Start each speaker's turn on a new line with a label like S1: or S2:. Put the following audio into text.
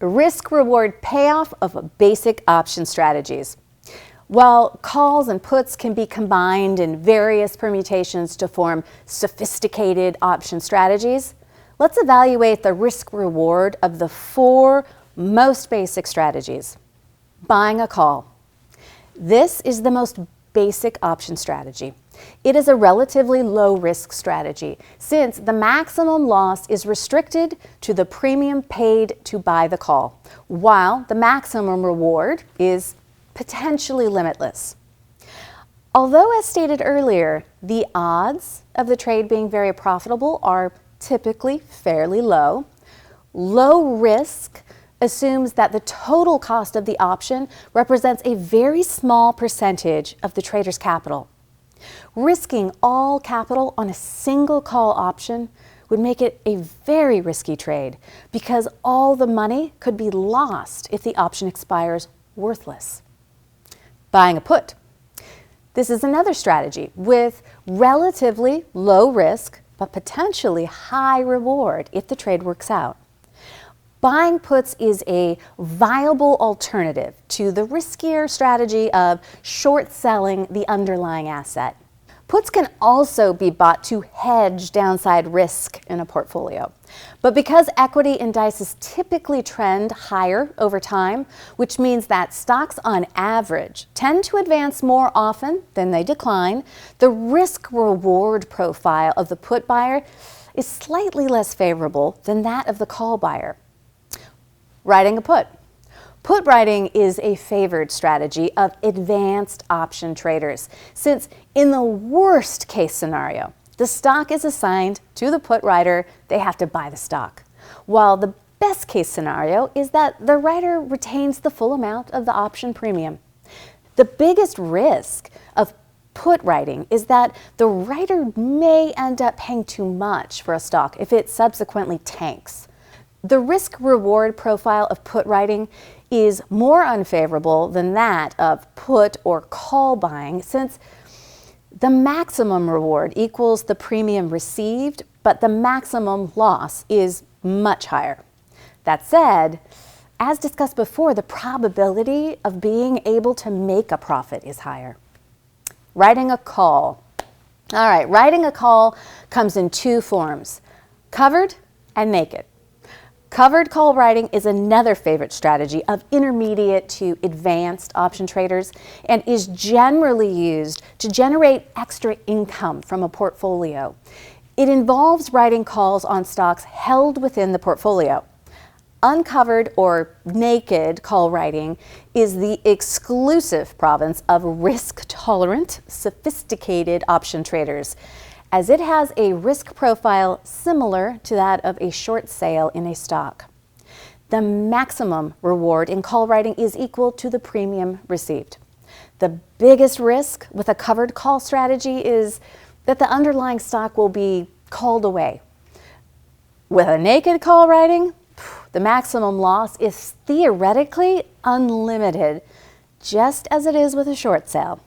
S1: risk-reward payoff of basic option strategies. While calls and puts can be combined in various permutations to form sophisticated option strategies, let's evaluate the risk-reward of the four most basic strategies. Buying a call. This is the most basic option strategy. It is a relatively low-risk strategy since the maximum loss is restricted to the premium paid to buy the call, while the maximum reward is potentially limitless. Although, as stated earlier, the odds of the trade being very profitable are typically fairly low, low risk assumes that the total cost of the option represents a very small percentage of the trader's capital. Risking all capital on a single call option would make it a very risky trade because all the money could be lost if the option expires worthless. Buying a put. This is another strategy with relatively low risk but potentially high reward if the trade works out. Buying puts is a viable alternative to the riskier strategy of short selling the underlying asset. Puts can also be bought to hedge downside risk in a portfolio. But because equity indices typically trend higher over time, which means that stocks on average tend to advance more often than they decline, the risk-reward profile of the put buyer is slightly less favorable than that of the call buyer. Writing a put. Put writing is a favored strategy of advanced option traders, since in the worst case scenario, the stock is assigned to the put writer, they have to buy the stock. While the best case scenario is that the writer retains the full amount of the option premium. The biggest risk of put writing is that the writer may end up paying too much for a stock if it subsequently tanks. The risk-reward profile of put writing is more unfavorable than that of put or call buying since the maximum reward equals the premium received, but the maximum loss is much higher. That said, as discussed before, the probability of being able to make a profit is higher. Writing a call. All right, writing a call comes in two forms, covered and naked. Covered call writing is another favorite strategy of intermediate to advanced option traders and is generally used to generate extra income from a portfolio. It involves writing calls on stocks held within the portfolio. Uncovered or naked call writing is the exclusive province of risk-tolerant, sophisticated option traders, as it has a risk profile similar to that of a short sale in a stock. The maximum reward in call writing is equal to the premium received. The biggest risk with a covered call strategy is that the underlying stock will be called away. With a naked call writing, the maximum loss is theoretically unlimited, just as it is with a short sale.